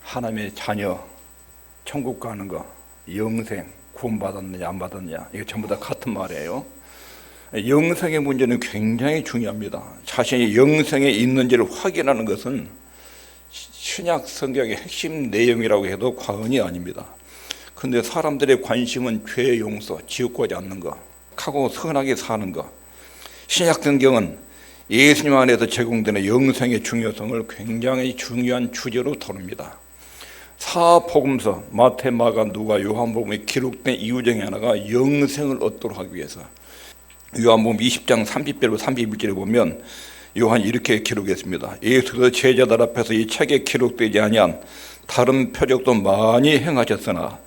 하나님의 자녀, 천국 가는 거, 영생, 구원받았느냐 안 받았느냐, 이게 전부 다 같은 말이에요. 영생의 문제는 굉장히 중요합니다. 자신이 영생에 있는지를 확인하는 것은 신약 성경의 핵심 내용이라고 해도 과언이 아닙니다. 그런데 사람들의 관심은 죄의 용서, 지옥 가지 않는 거, 하고 선하게 사는 거. 신약 성경은 예수님 안에서 제공되는 영생의 중요성을 굉장히 중요한 주제로 다룹니다. 사복음서 마태, 마가, 누가, 요한복음에 기록된 이유 중에 하나가 영생을 얻도록 하기 위해서. 요한복음 20장 30절로 31절에 보면 요한이 이렇게 기록했습니다. 예수께서 제자들 앞에서 이 책에 기록되지 아니한 다른 표적도 많이 행하셨으나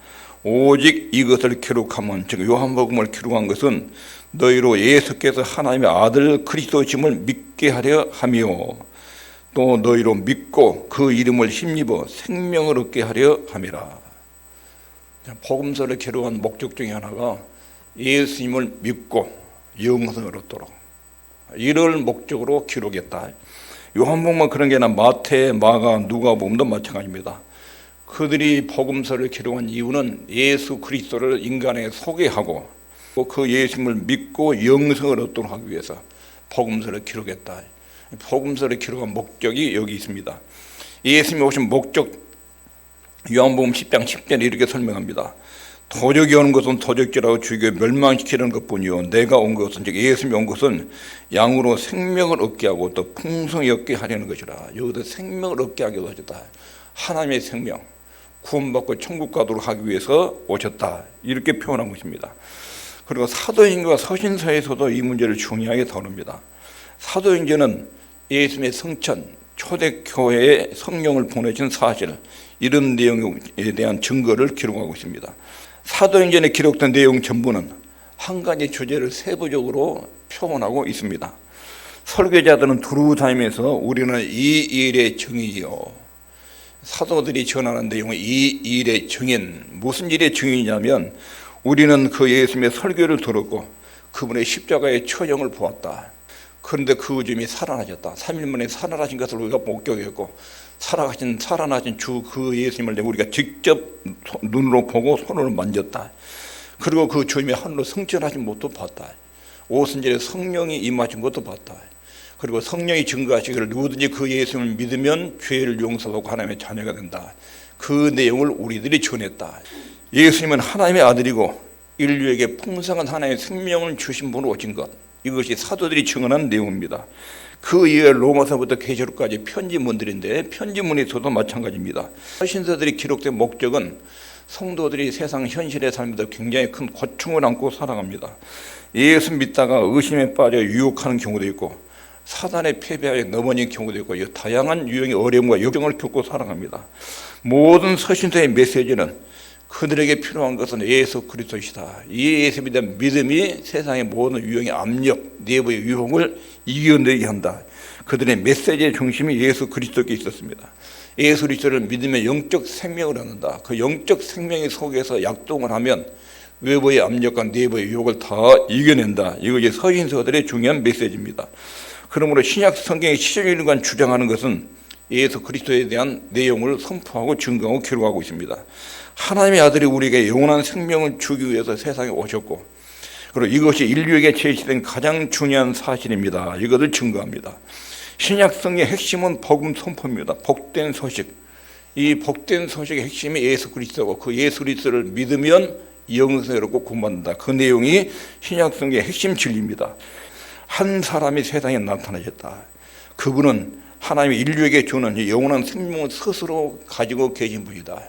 오직 이것을 기록하면, 즉 요한복음을 기록한 것은 너희로 예수께서 하나님의 아들 그리스도심을 믿게 하려 하며 또 너희로 믿고 그 이름을 힘입어 생명을 얻게 하려 함이라. 복음서를 기록한 목적 중에 하나가 예수님을 믿고 영생을 얻도록, 이를 목적으로 기록했다. 요한복음만 그런 게 아니라 마태, 마가, 누가복음도 마찬가지입니다. 그들이 복음서를 기록한 이유는 예수 그리스도를 인간에게 소개하고 그 예수님을 믿고 영생을 얻도록 하기 위해서 복음서를 기록했다. 복음서를 기록한 목적이 여기 있습니다. 예수님이 오신 목적, 요한복음 10장 10절에 이렇게 설명합니다. 도적이 오는 것은 도적질하고 죽여 멸망시키는 것뿐이요 내가 온 것은, 즉 예수님이 온 것은 양으로 생명을 얻게 하고 또 풍성히 얻게 하려는 것이라. 여기서 생명을 얻게 하기도 하셨다. 하나님의 생명, 구원받고 천국 가도록 하기 위해서 오셨다, 이렇게 표현한 것입니다. 그리고 사도행전과 서신서에서도 이 문제를 중요하게 다룹니다. 사도행전은 예수님의 성천, 초대교회에 성령을 보내신 사실, 이런 내용에 대한 증거를 기록하고 있습니다. 사도행전에 기록된 내용 전부는 한 가지 주제를 세부적으로 표현하고 있습니다. 설교자들은 두루 다니면서 우리는 이 일의 증인이요, 사도들이 전하는 내용은 이 일의 증인, 무슨 일의 증인이냐면 우리는 그 예수님의 설교를 들었고 그분의 십자가의 처형을 보았다. 그런데 그 주님이 살아나셨다. 3일 만에 살아나신 것을 우리가 목격했고 살아나신 주 그 예수님을 우리가 직접 눈으로 보고 손으로 만졌다. 그리고 그 주님이 하늘로 승천하신 것도 봤다. 오순절에 성령이 임하신 것도 봤다. 그리고 성령이 증거하시기를 누구든지 그 예수님을 믿으면 죄를 용서하고 하나님의 자녀가 된다. 그 내용을 우리들이 전했다. 예수님은 하나님의 아들이고 인류에게 풍성한 하나님의 생명을 주신 분으로 오신 것, 이것이 사도들이 증언한 내용입니다. 그 이후에 로마서부터 계시록까지 편지문들인데 편지문에서도 마찬가지입니다. 서신서들이 기록된 목적은 성도들이 세상 현실의 삶에서 굉장히 큰 고충을 안고 살아갑니다. 예수 믿다가 의심에 빠져 유혹하는 경우도 있고 사단에 패배하여 넘어진 경우도 있고 다양한 유형의 어려움과 역경을 겪고 살아갑니다. 모든 서신서의 메시지는 그들에게 필요한 것은 예수 그리스도시다. 이 예수에 대한 믿음이 세상의 모든 유형의 압력, 내부의 유혹을 이겨내게 한다. 그들의 메시지의 중심이 예수 그리스도께 있었습니다. 예수 그리스도를 믿으면 영적 생명을 얻는다. 그 영적 생명 속에서 약동을 하면 외부의 압력과 내부의 유혹을 다 이겨낸다. 이것이 서신서들의 중요한 메시지입니다. 그러므로 신약 성경의 시즌일관 주장하는 것은 예수 그리스도에 대한 내용을 선포하고 증거하고 기록하고 있습니다. 하나님의 아들이 우리에게 영원한 생명을 주기 위해서 세상에 오셨고, 그리고 이것이 인류에게 제시된 가장 중요한 사실입니다. 이것을 증거합니다. 신약 성경의 핵심은 복음 선포입니다. 복된 소식. 이 복된 소식의 핵심이 예수 그리스도고 그 예수 그리스도를 믿으면 영생을 얻고 구원받는다. 그 내용이 신약 성경의 핵심 진리입니다. 한 사람이 세상에 나타나셨다. 그분은 하나님이 인류에게 주는 영원한 생명을 스스로 가지고 계신 분이다.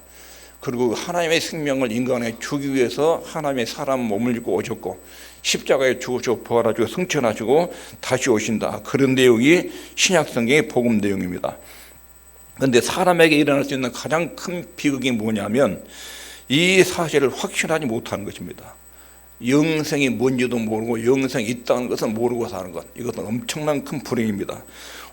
그리고 하나님의 생명을 인간에 주기 위해서 하나님의 사람 몸을 입고 오셨고 십자가에 죽으시고 부활하시고 승천하시고 다시 오신다. 그런 내용이 신약 성경의 복음 내용입니다. 그런데 사람에게 일어날 수 있는 가장 큰 비극이 뭐냐면 이 사실을 확신하지 못하는 것입니다. 영생이 뭔지도 모르고 영생이 있다는 것을 모르고 사는 것, 이것은 엄청난 큰 불행입니다.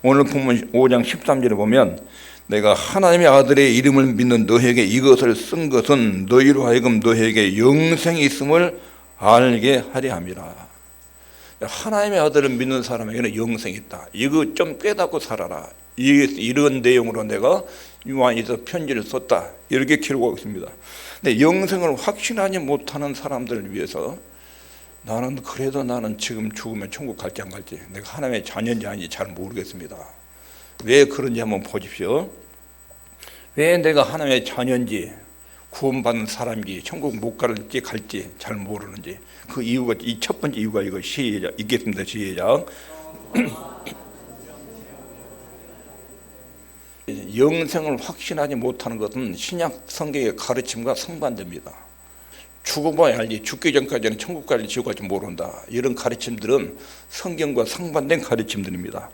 오늘 본문 5장 13절에 보면 내가 하나님의 아들의 이름을 믿는 너에게 이것을 쓴 것은 너희로 하여금 너에게 영생이 있음을 알게 하려 함이라. 하나님의 아들을 믿는 사람에게는 영생이 있다. 이거 좀 깨닫고 살아라. 이런 내용으로 내가 요한에서 편지를 썼다, 이렇게 기록하고 있습니다. 근데 영생을 확신하지 못하는 사람들을 위해서 나는 그래도 나는 지금 죽으면 천국 갈지 안 갈지, 내가 하나님의 자녀인지 아닌지 잘 모르겠습니다. 왜 그런지 한번 보십시오. 왜 내가 하나님의 자녀인지, 구원받는 사람인지, 천국 못 갈지 잘 모르는지, 그 이유가, 이 첫 번째 이유가 이거 시작 읽겠습니다. 시작. 영생을 확신하지 못하는 것은 신약 성경의 가르침과 상반됩니다. 죽어봐야 알지, 죽기 전까지는 천국 갈지 지옥 갈지 모른다, 이런 가르침들은 성경과 상반된 가르침들입니다.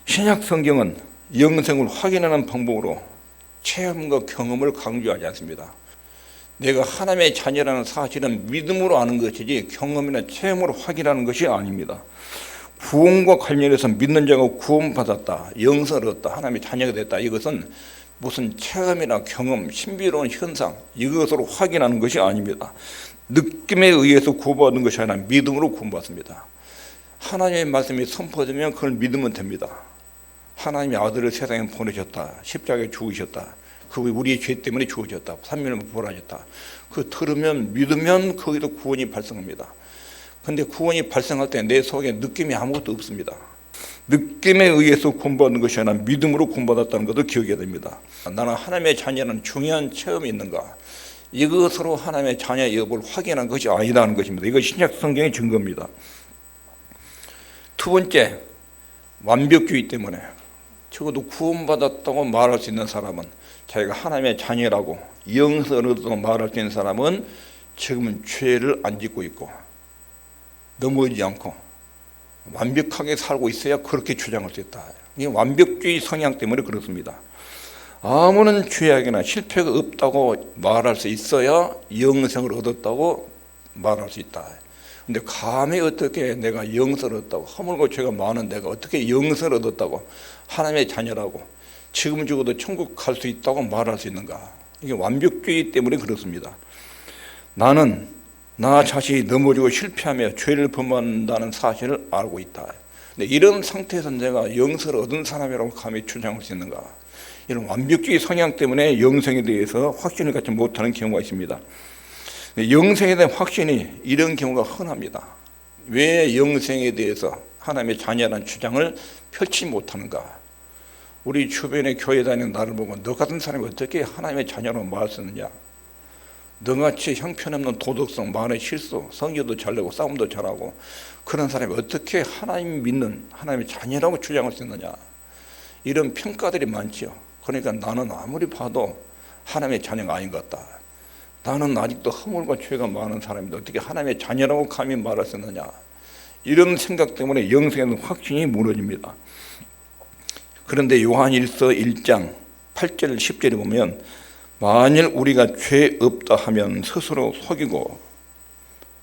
신약 성경은 영생을 확인하는 방법으로 체험과 경험을 강조하지 않습니다. 내가 하나님의 자녀라는 사실은 믿음으로 아는 것이지 경험이나 체험으로 확인하는 것이 아닙니다. 구원과 관련해서 믿는 자가 구원받았다, 영생을 얻었다, 하나님의 자녀가 됐다, 이것은 무슨 체험이나 경험, 신비로운 현상, 이것으로 확인하는 것이 아닙니다. 느낌에 의해서 구원받는 것이 아니라 믿음으로 구원받습니다. 하나님의 말씀이 선포되면 그걸 믿으면 됩니다. 하나님의 아들을 세상에 보내셨다, 십자가에 죽으셨다, 그 우리의 죄 때문에 죽으셨다, 3일을 부활하셨다, 그 들으면 믿으면 거기도 구원이 발생합니다. 근데 구원이 발생할 때 내 속에 느낌이 아무것도 없습니다. 느낌에 의해서 구원받는 것이 아니라 믿음으로 구원받았다는 것을 기억해야 됩니다. 나는 하나님의 자녀라는 중요한 체험이 있는가, 이것으로 하나님의 자녀의 여부를 확인한 것이 아니라는 것입니다. 이것이 신약 성경의 증거입니다. 두 번째, 완벽주의 때문에 적어도 구원받았다고 말할 수 있는 사람은, 자기가 하나님의 자녀라고 영생을 얻었다고 말할 수 있는 사람은 지금은 죄를 안 짓고 있고 넘어지지 않고 완벽하게 살고 있어야 그렇게 주장할 수 있다. 이게 완벽주의 성향 때문에 그렇습니다. 아무런 죄악이나 실패가 없다고 말할 수 있어야 영생을 얻었다고 말할 수 있다. 근데 감히 어떻게 내가 영생을 얻었다고, 허물고 죄가 많은 내가 어떻게 영생을 얻었다고, 하나님의 자녀라고 지금 죽어도 천국 갈 수 있다고 말할 수 있는가. 이게 완벽주의 때문에 그렇습니다. 나는 나 자신이 넘어지고 실패하며 죄를 범한다는 사실을 알고 있다. 근데 이런 상태에서 내가 영생을 얻은 사람이라고 감히 주장할 수 있는가. 이런 완벽주의 성향 때문에 영생에 대해서 확신을 갖지 못하는 경우가 있습니다. 영생에 대한 확신이 이런 경우가 흔합니다. 왜 영생에 대해서 하나님의 자녀라는 주장을 펼치지 못하는가. 우리 주변에 교회 다니는 나를 보고 너 같은 사람이 어떻게 하나님의 자녀라고 말할 수 있느냐, 너같이 형편없는 도덕성, 말의 실수, 성교도 잘되고 싸움도 잘하고 그런 사람이 어떻게 하나님 믿는 하나님의 자녀라고 주장할 수 있느냐, 이런 평가들이 많지요. 그러니까 나는 아무리 봐도 하나님의 자녀가 아닌 것 같다, 나는 아직도 허물과 죄가 많은 사람인데 어떻게 하나님의 자녀라고 감히 말할 수 있느냐, 이런 생각 때문에 영생에는 확신이 무너집니다. 그런데 요한일서 1장 8절 10절에 보면, 만일 우리가 죄 없다 하면 스스로 속이고,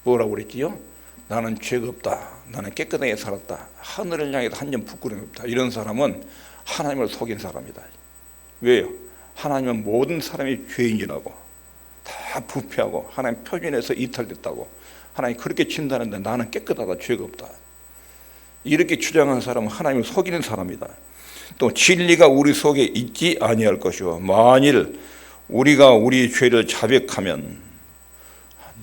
뭐라고 그랬지요? 나는 죄가 없다, 나는 깨끗하게 살았다, 하늘을 향해서 한 점 부끄러움이 없다, 이런 사람은 하나님을 속인 사람이다. 왜요? 하나님은 모든 사람이 죄인이라고, 다 부패하고 하나님 표준에서 이탈됐다고 하나님 그렇게 진단하는데 나는 깨끗하다, 죄가 없다, 이렇게 주장하는 사람은 하나님을 속이는 사람이다. 또 진리가 우리 속에 있지 아니할 것이요, 만일 우리가 우리 죄를 자백하면,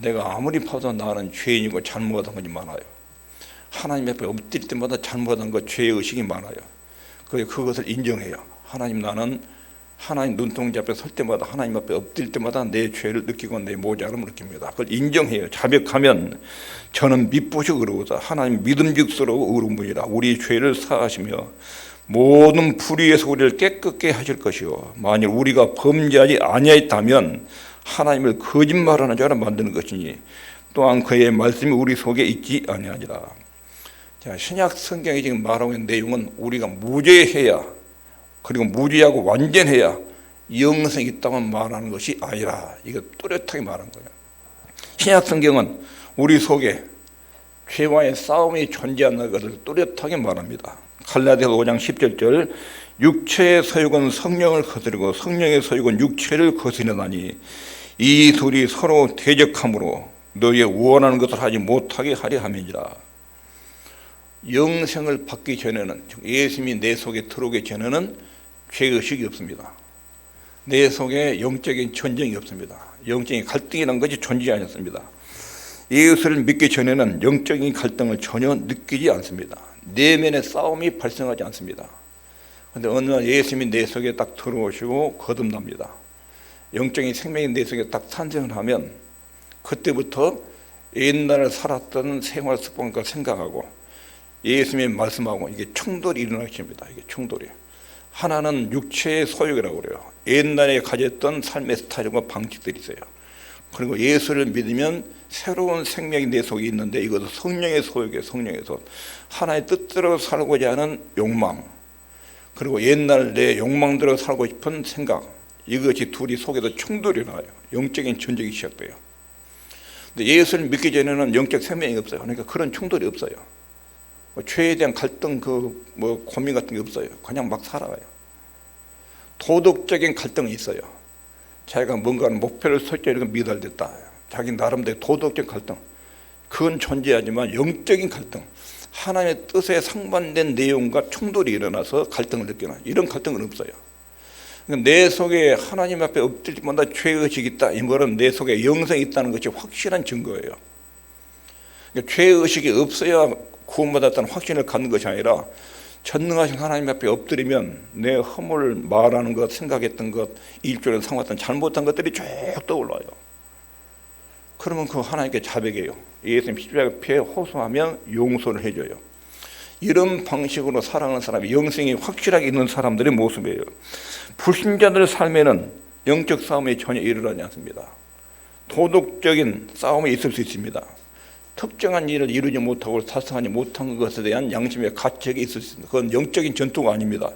내가 아무리 봐도 나는 죄인이고 잘못한 것이 많아요. 하나님 앞에 엎드릴 때마다 잘못한 것, 죄의식이 많아요. 그것을 인정해요. 하나님, 나는 하나님 눈동자 앞에 설 때마다, 하나님 앞에 엎드릴 때마다 내 죄를 느끼고 내 모자람을 느낍니다. 그걸 인정해요. 자백하면 저는 미쁘시고 의로우다, 하나님 믿음직스러워 의로운 분이라, 우리 죄를 사하시며 모든 불의에서 우리를 깨끗게 하실 것이요, 만일 우리가 범죄하지 아니하였다면 하나님을 거짓말하는 자로 만드는 것이니 또한 그의 말씀이 우리 속에 있지 아니하니라. 자, 신약 성경이 지금 말하고 있는 내용은 우리가 무죄해야, 그리고 무죄하고 완전해야 영생이 있다고 말하는 것이 아니라, 이거 뚜렷하게 말한 거예요. 신약 성경은 우리 속에 죄와의 싸움이 존재하는 것을 뚜렷하게 말합니다. 갈라디아서 5장 10절, 육체의 서육은 성령을 거스르고 성령의 서육은 육체를 거스르나니 이 둘이 서로 대적함으로 너희의 원하는 것을 하지 못하게 하려 함이니라. 영생을 받기 전에는, 예수님이 내 속에 들어오기 전에는 죄의식이 없습니다. 내 속에 영적인 전쟁이 없습니다. 영적인 갈등이라는 것이 존재하지 않습니다. 예수를 믿기 전에는 영적인 갈등을 전혀 느끼지 않습니다. 내면의 싸움이 발생하지 않습니다. 그런데 어느 날 예수님이 내 속에 딱 들어오시고 거듭납니다. 영적인 생명이 내 속에 딱 탄생을 하면 그때부터 옛날에 살았던 생활 습관과 생각하고 예수님이 말씀하고 이게 충돌이 일어나십니다. 이게 충돌이. 하나는 육체의 소욕이라고 그래요. 옛날에 가졌던 삶의 스타일과 방식들이 있어요. 그리고 예수를 믿으면 새로운 생명이 내 속에 있는데 이것도 성령의 소욕이에요. 성령의 소욕. 하나의 뜻대로 살고자 하는 욕망, 그리고 옛날 내 욕망대로 살고 싶은 생각, 이것이 둘이 속에서 충돌이 나요. 영적인 전쟁이 시작돼요. 근데 예수를 믿기 전에는 영적 생명이 없어요. 그러니까 그런 충돌이 없어요. 죄에 대한 갈등, 고민 같은 게 없어요. 그냥 막 살아가요. 도덕적인 갈등이 있어요. 자기가 뭔가는 목표를 설정하고 미달됐다. 자기 나름대로 도덕적 갈등. 그건 존재하지만 영적인 갈등, 하나님의 뜻에 상반된 내용과 충돌이 일어나서 갈등을 느끼는 이런 갈등은 없어요. 내 속에 하나님 앞에 엎드릴 때마다 죄의식이 있다. 이 말은 내 속에 영생이 있다는 것이 확실한 증거예요. 죄의식이 없어야 구원받았다는 확신을 갖는 것이 아니라 전능하신 하나님 앞에 엎드리면 내 허물 말하는 것, 생각했던 것, 일조를 삼았던 잘못한 것들이 쭉 떠올라요. 그러면 그 하나님께 자백해요. 예수님 십자가 피에 호소하면 용서를 해줘요. 이런 방식으로 살아가는 사람이 영생이 확실하게 있는 사람들의 모습이에요. 불신자들의 삶에는 영적 싸움이 전혀 일어나지 않습니다. 도덕적인 싸움이 있을 수 있습니다. 특정한 일을 이루지 못하고 달성하지 못한 것에 대한 양심의 가책이 있을 수 있습니다. 그건 영적인 전투가 아닙니다.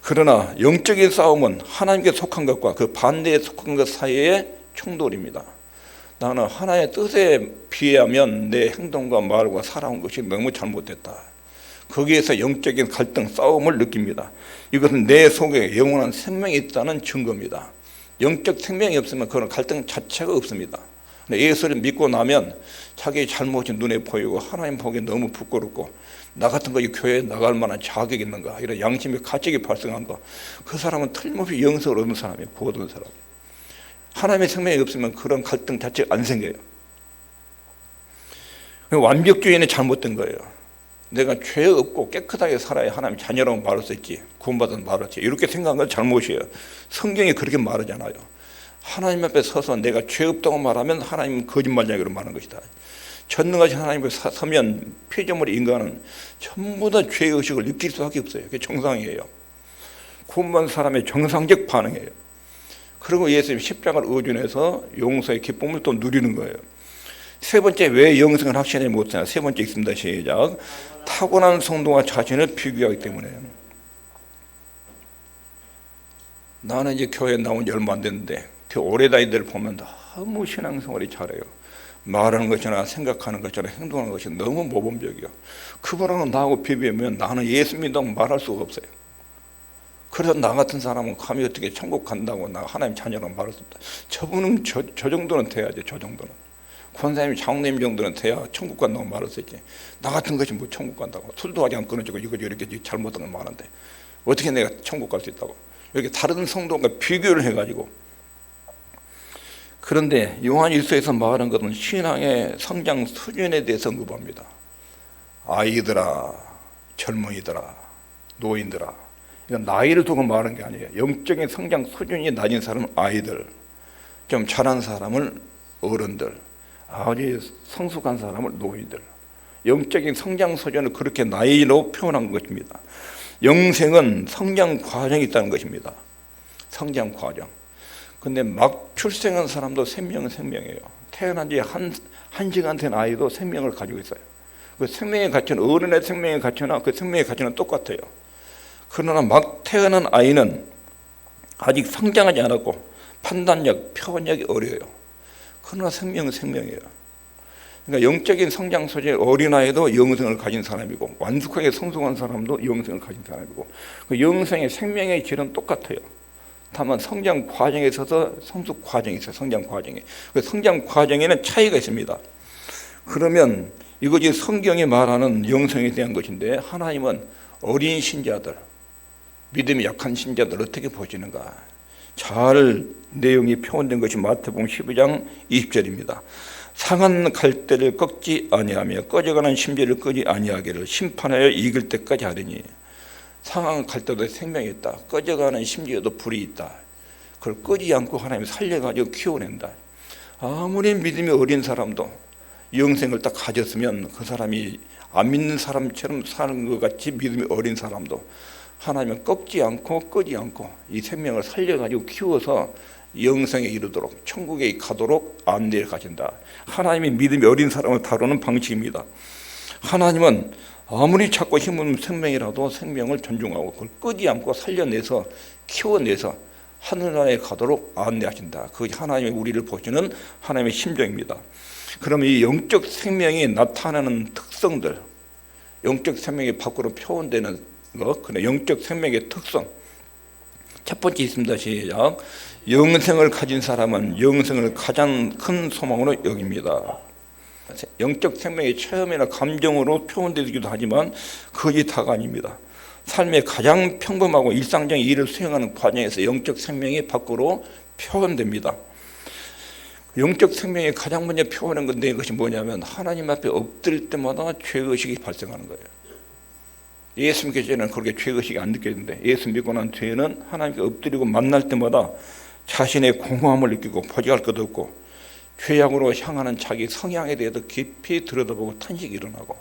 그러나 영적인 싸움은 하나님께 속한 것과 그 반대에 속한 것 사이의 충돌입니다. 나는 하나님의 뜻에 비하면 내 행동과 말과 살아온 것이 너무 잘못됐다. 거기에서 영적인 갈등, 싸움을 느낍니다. 이것은 내 속에 영원한 생명이 있다는 증거입니다. 영적 생명이 없으면 그런 갈등 자체가 없습니다. 예수를 믿고 나면 자기의 잘못이 눈에 보이고 하나님 보기에 너무 부끄럽고 나 같은 것이 교회에 나갈 만한 자격이 있는가, 이런 양심의 가책이 발생한 거, 그 사람은 틀림없이 영성을 얻는 사람이에요. 구원받은 사람이에요. 하나님의 생명이 없으면 그런 갈등 자체가 안 생겨요. 완벽주의는 잘못된 거예요. 내가 죄 없고 깨끗하게 살아야 하나님 자녀라고 말할 수 있지, 구원받은 말할 수 있지, 이렇게 생각한 건 잘못이에요. 성경이 그렇게 말하잖아요. 하나님 앞에 서서 내가 죄 없다고 말하면 하나님은 거짓말쟁이로 말하는 것이다. 전능하신 하나님 앞에 서면 피조물의 인간은 전부 다 죄의식을 느낄 수밖에 없어요. 그게 정상이에요. 구원받은 사람의 정상적 반응이에요. 그리고 예수님 십자가를 의존해서 용서의 기쁨을 또 누리는 거예요. 세 번째, 왜 영생을 확신하지 못하냐? 세 번째 있습니다. 시작. 타고난 성도와 자신을 비교하기 때문에. 나는 이제 교회에 나온 지 얼마 안 됐는데 오래 다니는 데를 보면 너무 신앙생활이 잘해요. 말하는 것이나 생각하는 것이나 행동하는 것이 너무 모범적이에요. 그분하고 나하고 비교하면 나는 예수 믿다고 말할 수가 없어요. 그래서 나 같은 사람은 감히 어떻게 천국 간다고 나 하나님 자녀라고 말할 수 없다. 저분은 저 정도는 돼야지. 저 정도는 권사님, 장로님 정도는 돼야 천국 간다고 말할 수 있지. 나 같은 것이 뭐 천국 간다고. 술도 아직 안 끊어지고 이거 이렇게 잘못한 걸 말하는데 어떻게 내가 천국 갈 수 있다고. 이렇게 다른 성도가 비교를 해가지고. 그런데 요한 1서에서 말하는 것은 신앙의 성장 수준에 대해서 언급합니다. 아이들아, 젊은이들아, 노인들아. 이건 나이를 두고 말하는 게 아니에요. 영적인 성장 수준이 낮은 사람은 아이들, 좀 잘한 사람을 어른들, 아주 성숙한 사람을 노인들. 영적인 성장 수준을 그렇게 나이로 표현한 것입니다. 영생은 성장 과정이 있다는 것입니다. 성장 과정. 근데 막 출생한 사람도 생명은 생명이에요. 태어난 지 한 시간 된 아이도 생명을 가지고 있어요. 그 생명의 가치는 어른의 생명의 가치나 그 생명의 가치는 똑같아요. 그러나 막 태어난 아이는 아직 성장하지 않았고 판단력, 표현력이 어려요. 그러나 생명은 생명이에요. 그러니까 영적인 성장 소재 어린아이도 영생을 가진 사람이고 완숙하게 성숙한 사람도 영생을 가진 사람이고 그 영생의 생명의 질은 똑같아요. 다만 성장 과정에 있어서 성숙 과정이 있어요. 성장 과정에. 그 성장 과정에는 차이가 있습니다. 그러면 이것이 성경이 말하는 영생에 대한 것인데, 하나님은 어린 신자들, 믿음이 약한 신자들 어떻게 보시는가? 잘 내용이 표현된 것이 마태복음 12장 20절입니다. 상한 갈대를 꺾지 아니하며 꺼져가는 심지를 끄지 아니하기를 심판하여 이길 때까지 하리니. 상한 갈대도 생명이 있다. 꺼져가는 심지에도 불이 있다. 그걸 끄지 않고 하나님이 살려가지고 키워낸다. 아무리 믿음이 어린 사람도 영생을 딱 가졌으면 그 사람이 안 믿는 사람처럼 사는 것 같이 믿음이 어린 사람도 하나님은 꺾지 않고 끄지 않고 이 생명을 살려가지고 키워서 영생에 이르도록, 천국에 가도록 안내해 가신다. 하나님이 믿음이 어린 사람을 다루는 방식입니다. 하나님은 아무리 작고 힘없는 생명이라도 생명을 존중하고 그걸 끄지 않고 살려내서 키워내서 하늘나라에 가도록 안내하신다. 그것이 하나님이 우리를 보시는 하나님의 심정입니다. 그럼 이 영적 생명이 나타나는 특성들, 영적 생명이 밖으로 표현되는 것, 그래 영적 생명의 특성. 첫 번째 있습니다. 시작. 영생을 가진 사람은 영생을 가장 큰 소망으로 여깁니다. 영적 생명의 체험이나 감정으로 표현되기도 하지만 그것이 다가 아닙니다. 삶의 가장 평범하고 일상적인 일을 수행하는 과정에서 영적 생명이 밖으로 표현됩니다. 영적 생명이 가장 먼저 표현한 건데 이것이 뭐냐면 하나님 앞에 엎드릴 때마다 죄의식이 발생하는 거예요. 예수 믿기 전에는 그렇게 죄의식이 안 느껴지는데 예수 믿고 난 뒤에는 하나님께 엎드리고 만날 때마다 자신의 공허함을 느끼고 포기할 것도 없고 죄악으로 향하는 자기 성향에 대해서 깊이 들여다보고 탄식이 일어나고,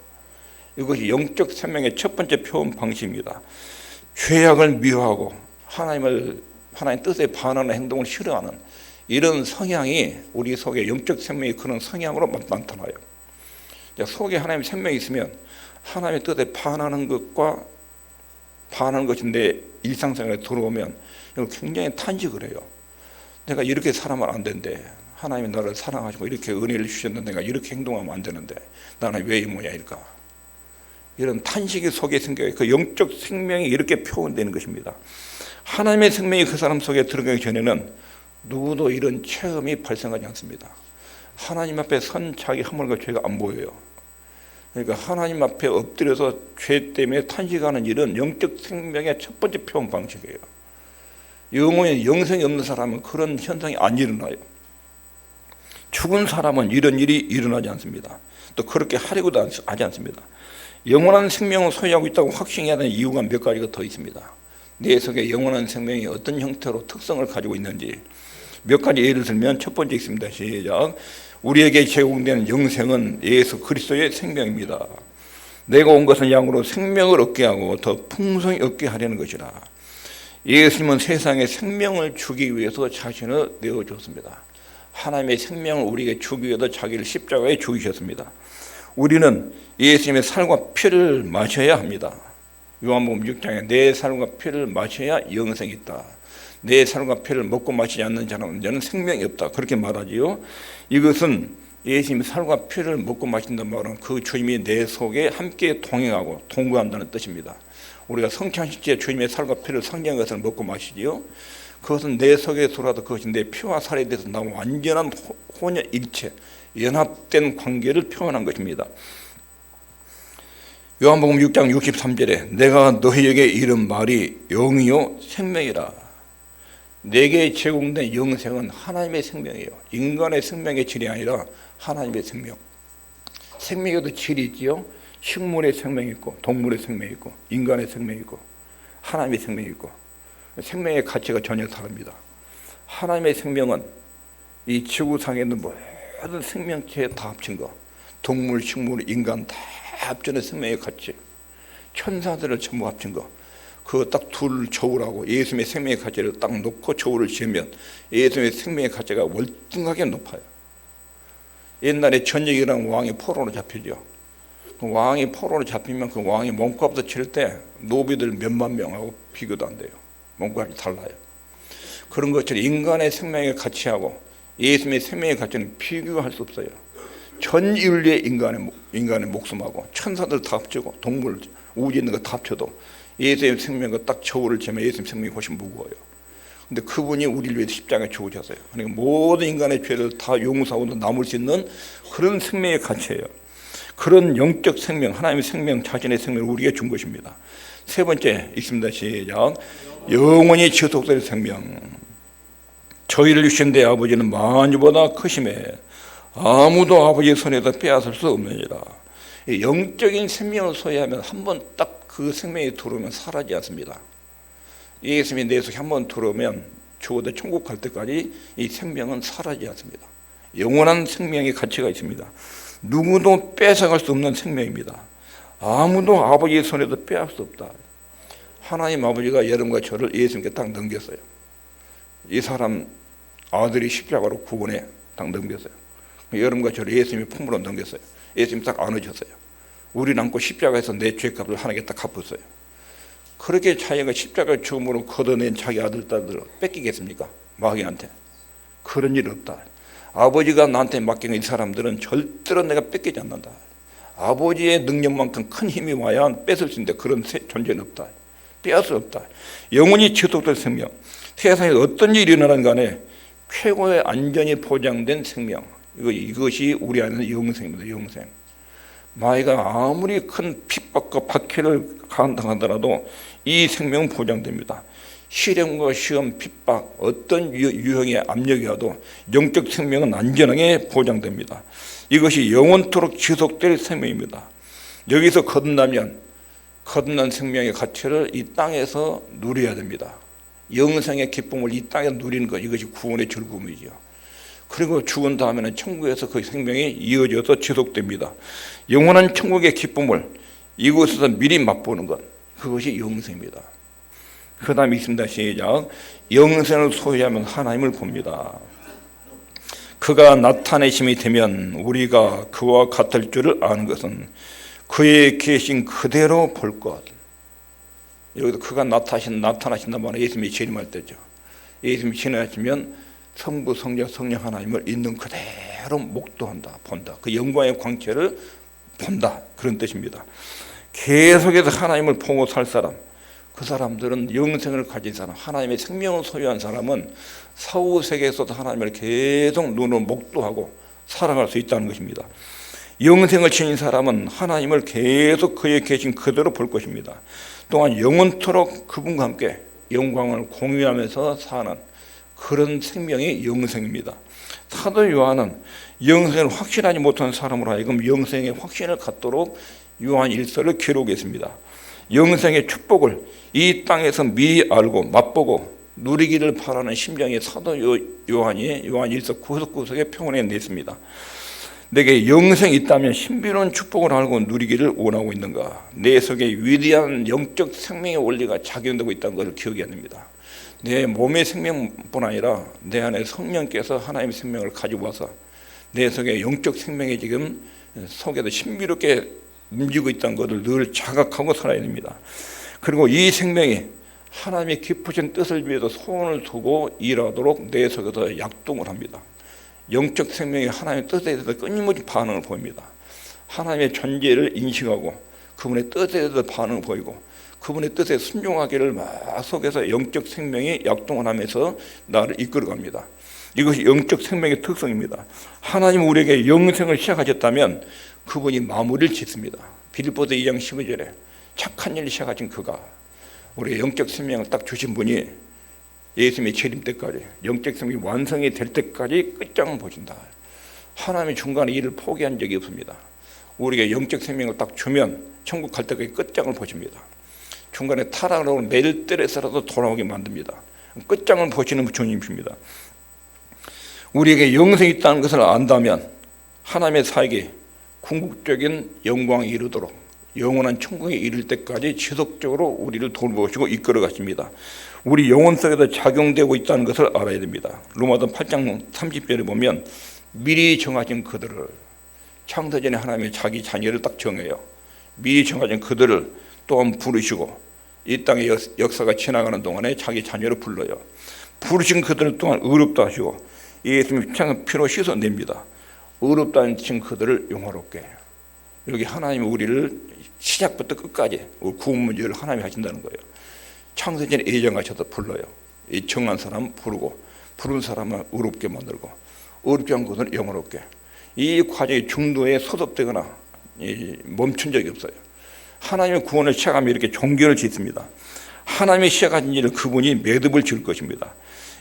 이것이 영적 생명의 첫 번째 표현 방식입니다. 죄악을 미워하고 하나님 뜻에 반하는 행동을 싫어하는 이런 성향이 우리 속에 영적 생명이 그런 성향으로 나타나요. 속에 하나님의 생명이 있으면 하나님의 뜻에 반하는 것인데 일상생활에 들어오면 굉장히 탄식을 해요. 내가 이렇게 살아면 안 되는데, 하나님이 나를 사랑하시고 이렇게 은혜를 주셨는데 내가 이렇게 행동하면 안 되는데 나는 왜 이 모양일까? 이런 탄식이 속에 생겨요. 그 영적 생명이 이렇게 표현되는 것입니다. 하나님의 생명이 그 사람 속에 들어가기 전에는 누구도 이런 체험이 발생하지 않습니다. 하나님 앞에 선 자기 허물과 죄가 안 보여요. 그러니까 하나님 앞에 엎드려서 죄 때문에 탄식하는 일은 영적 생명의 첫 번째 표현 방식이에요. 영혼에 영생이 없는 사람은 그런 현상이 안 일어나요. 죽은 사람은 이런 일이 일어나지 않습니다. 또 그렇게 하려고도 하지 않습니다. 영원한 생명을 소유하고 있다고 확신해야 되는 이유가 몇 가지가 더 있습니다. 내 속에 영원한 생명이 어떤 형태로 특성을 가지고 있는지 몇 가지 예를 들면, 첫 번째 있습니다. 시작. 우리에게 제공되는 영생은 예수 그리스도의 생명입니다. 내가 온 것은 양으로 생명을 얻게 하고 더 풍성히 얻게 하려는 것이라. 예수님은 세상에 생명을 주기 위해서 자신을 내어주었습니다. 하나님의 생명을 우리에게 주기 위해서 자기를 십자가에 죽이셨습니다. 우리는 예수님의 살과 피를 마셔야 합니다. 요한복음 6장에 내 살과 피를 마셔야 영생이 있다. 내 살과 피를 먹고 마시지 않는 자는 생명이 없다. 그렇게 말하지요. 이것은 예수님의 살과 피를 먹고 마신다는 말은 그 주님이 내 속에 함께 동행하고 동거한다는 뜻입니다. 우리가 성찬식 때 주님의 살과 피를 상징한 것을 먹고 마시지요. 그것은 내 속에 들어와도 그것이 내 피와 살에 대해서 나온 완전한 혼연일체, 연합된 관계를 표현한 것입니다. 요한복음 6장 63절에 내가 너희에게 이른 말이 영이요 생명이라. 내게 제공된 영생은 하나님의 생명이에요. 인간의 생명의 질이 아니라 하나님의 생명. 생명에도 질이 있지요. 식물의 생명이 있고 동물의 생명이 있고 인간의 생명이 있고 하나님의 생명이 있고, 생명의 가치가 전혀 다릅니다. 하나님의 생명은 이 지구상에 있는 모든 생명체 다 합친 거, 동물, 식물, 인간 다 합쳐는 생명의 가치, 천사들을 전부 합친 거, 그거 딱 둘 저울하고 예수님의 생명의 가치를 딱 놓고 저울을 지으면 예수님의 생명의 가치가 월등하게 높아요. 옛날에 전쟁이라는 왕이 포로로 잡히죠. 그 왕이 포로로 잡히면 그 왕이 몸값을 치를 때 노비들 몇만 명하고 비교도 안 돼요. 몸값이 달라요. 그런 것처럼 인간의 생명의 가치하고 예수님의 생명의 가치는 비교할 수 없어요. 전 인류의 인간의 목숨하고 천사들 다 합치고 동물, 우주에 있는 거 다 합쳐도 예수님의 생명과 딱 저울을 재면 예수님의 생명이 훨씬 무거워요. 근데 그분이 우리를 위해서 십자가에 죽으셨어요. 그러니까 모든 인간의 죄를 다 용서하고 남을 수 있는 그런 생명의 가치예요. 그런 영적 생명, 하나님의 생명, 자신의 생명을 우리에게 준 것입니다. 세 번째 있습니다. 시작. 영원히 지속될 생명. 저희를 주신 내 아버지는 만유보다 크심에 아무도 아버지의 손에서 빼앗을 수 없느니라. 영적인 생명을 소유하면 한 번 딱 그 생명이 들어오면 사라지지 않습니다. 예수님이 내 속에 한 번 들어오면 죽어도 천국 갈 때까지 이 생명은 사라지지 않습니다. 영원한 생명의 가치가 있습니다. 누구도 뺏어갈 수 없는 생명입니다. 아무도 아버지의 손에서 빼앗을 수 없다. 하나님 아버지가 여러분과 저를 예수님께 딱 넘겼어요. 이 사람 아들이 십자가로 구원에 딱 넘겼어요. 여러분과 저를 예수님의 품으로 넘겼어요. 예수님 딱 안으셨어요. 우리는 안고 십자가에서 내 죄값을 하나님께 딱 갚았어요. 그렇게 자기가 십자가 죽음으로 걷어낸 자기 아들, 딸들을 뺏기겠습니까? 마귀한테. 그런 일 없다. 아버지가 나한테 맡긴 이 사람들은 절대로 내가 뺏기지 않는다. 아버지의 능력만큼 큰 힘이 와야 뺏을 수 있는데 그런 존재는 없다. 빼앗을 수 없다. 영원히 지속될 생명. 세상에 어떤 일이 일어나는 간에 최고의 안전이 보장된 생명. 이것이 우리 안에는 영생입니다. 영생. 마귀가 아무리 큰 핍박과 박해를 당하더라도 이 생명은 보장됩니다. 시련과 시험, 핍박, 어떤 유형의 압력이 와도 영적 생명은 안전하게 보장됩니다. 이것이 영원토록 지속될 생명입니다. 여기서 거듭난 생명의 가치를 이 땅에서 누려야 됩니다. 영생의 기쁨을 이 땅에서 누리는 것, 이것이 구원의 즐거움이죠. 그리고 죽은 다음에는 천국에서 그 생명이 이어져서 지속됩니다. 영원한 천국의 기쁨을 이곳에서 미리 맛보는 것, 그것이 영생입니다. 그 다음에 있습니다. 시작. 영생을 소유하면 하나님을 봅니다. 그가 나타내심이 되면 우리가 그와 같을 줄을 아는 것은 그의 계신 그대로 볼 것. 여기서 그가 나타나신단 말은 예수님이 재림할 때죠. 예수님이 재림하시면 성부, 성자, 성령 하나님을 있는 그대로 목도한다, 본다. 그 영광의 광채를 본다. 그런 뜻입니다. 계속해서 하나님을 보고 살 사람, 그 사람들은 영생을 가진 사람, 하나님의 생명을 소유한 사람은 사후 세계에서도 하나님을 계속 눈으로 목도하고 살아갈 수 있다는 것입니다. 영생을 지닌 사람은 하나님을 계속 그의 계신 그대로 볼 것입니다. 또한 영원토록 그분과 함께 영광을 공유하면서 사는 그런 생명이 영생입니다. 사도 요한은 영생을 확신하지 못한 사람으로 하여금 영생의 확신을 갖도록 요한 1서를 기록했습니다. 영생의 축복을 이 땅에서 미리 알고 맛보고 누리기를 바라는 심정의 사도 요한이 요한 1서 구석구석에 표현해 냈습니다. 내게 영생이 있다면 신비로운 축복을 알고 누리기를 원하고 있는가? 내 속에 위대한 영적 생명의 원리가 작용되고 있다는 것을 기억해야 됩니다. 내 몸의 생명뿐 아니라 내 안에 성령께서 하나님의 생명을 가지고 와서 내 속에 영적 생명이 지금 속에서 신비롭게 움직이고 있다는 것을 늘 자각하고 살아야 됩니다. 그리고 이 생명이 하나님의 깊으신 뜻을 위해서 소원을 두고 일하도록 내 속에서 약동을 합니다. 영적 생명이 하나님의 뜻에 대해서 끊임없이 반응을 보입니다. 하나님의 존재를 인식하고 그분의 뜻에 대해서 반응을 보이고 그분의 뜻에 순종하기를 막 속에서 영적 생명이 약동을 하면서 나를 이끌어갑니다. 이것이 영적 생명의 특성입니다. 하나님 우리에게 영생을 시작하셨다면 그분이 마무리를 짓습니다. 빌립보서 2장 12절에 착한 일을 시작하신 그가 우리의 영적 생명을 딱 주신 분이 예수님의 재림 때까지 영적 생명이 완성이 될 때까지 끝장을 보신다. 하나님이 중간에 일을 포기한 적이 없습니다. 우리에게 영적 생명을 딱 주면 천국 갈 때까지 끝장을 보십니다. 중간에 타락을 하고 내릴 때에서라도 돌아오게 만듭니다. 끝장을 보시는 주님이십니다. 우리에게 영생이 있다는 것을 안다면 하나님의 사역이 궁극적인 영광에 이르도록 영원한 천국에 이를 때까지 지속적으로 우리를 돌보시고 이끌어 가십니다. 우리 영혼 속에도 작용되고 있다는 것을 알아야 됩니다. 로마서 8장 30절에 보면 미리 정하신 그들을 창세전에 하나님의 자기 자녀를 딱 정해요. 미리 정하신 그들을 또한 부르시고 이 땅의 역사가 지나가는 동안에 자기 자녀를 불러요. 부르신 그들을 또한 의롭다 하시고 예수님이 피로 씻어냅니다. 의롭다 하신 그들을 영화롭게. 여기 하나님이 우리를 시작부터 끝까지 구원 문제를 하나님이 하신다는 거예요. 창세전에 예정하셔서 불러요. 이 정한 사람 부르고 부른 사람은 의롭게 만들고 의롭게 한 것을 영화롭게. 이 과정이 중도에 소속되거나 멈춘 적이 없어요. 하나님의 구원을 시작하면 이렇게 종교를 짓습니다. 하나님이 시작하신 일을 그분이 매듭을 지을 것입니다.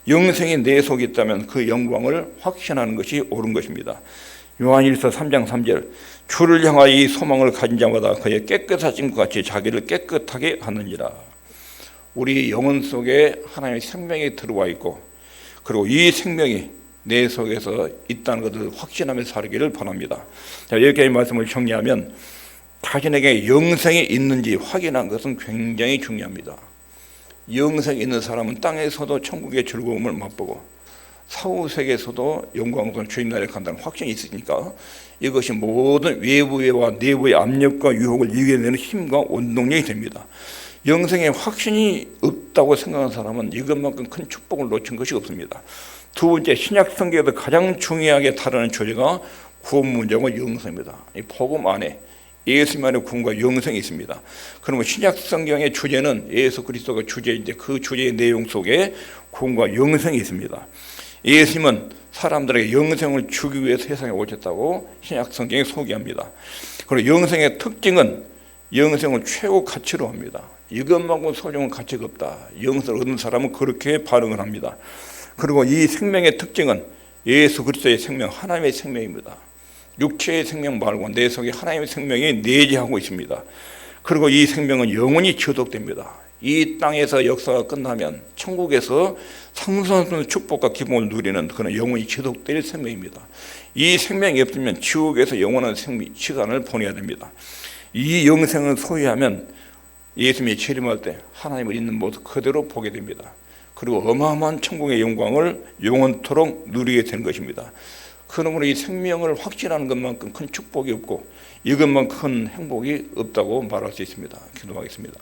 영생이 내 속에 있다면 그 영광을 확신하는 것이 옳은 것입니다. 요한일서 3장 3절, 주를 향하여 이 소망을 가진 자마다 그의 깨끗하신 것 같이 자기를 깨끗하게 하느니라. 우리 영혼 속에 하나님의 생명이 들어와 있고, 그리고 이 생명이 내 속에서 있다는 것을 확신하며 살기를 바랍니다. 자, 여기까지 말씀을 정리하면 자신에게 영생이 있는지 확인한 것은 굉장히 중요합니다. 영생이 있는 사람은 땅에서도 천국의 즐거움을 맛보고 사후세계에서도 영광스러운 주님 나라에 간다는 확신이 있으니까 이것이 모든 외부와 내부의 압력과 유혹을 이겨내는 힘과 원동력이 됩니다. 영생에 확신이 없다고 생각하는 사람은 이것만큼 큰 축복을 놓친 것이 없습니다. 두 번째, 신약 성경에서 가장 중요하게 다루는 주제가 구원 문제와 영생입니다. 이 복음 안에 예수님의 구원과 영생이 있습니다. 그러면 신약 성경의 주제는 예수 그리스도가 주제인데 그 주제의 내용 속에 구원과 영생이 있습니다. 예수님은 사람들에게 영생을 주기 위해 세상에 오셨다고 신약 성경에 소개합니다. 그리고 영생의 특징은 영생을 최고 가치로 합니다. 이것만큼 소중한 가치가 없다. 영생을 얻은 사람은 그렇게 반응을 합니다. 그리고 이 생명의 특징은 예수 그리스도의 생명, 하나님의 생명입니다. 육체의 생명 말고 내 속에 하나님의 생명이 내재하고 있습니다. 그리고 이 생명은 영원히 지속됩니다. 이 땅에서 역사가 끝나면 천국에서 상승하는 축복과 기쁨을 누리는 그런 영원히 지속될 생명입니다. 이 생명이 없으면 지옥에서 영원한 시간을 보내야 됩니다. 이 영생을 소유하면 예수님이 재림할 때 하나님을 있는 모습 그대로 보게 됩니다. 그리고 어마어마한 천국의 영광을 영원토록 누리게 되는 것입니다. 그러므로 이 생명을 확신하는 것만큼 큰 축복이 없고 이것만큼 큰 행복이 없다고 말할 수 있습니다. 기도하겠습니다.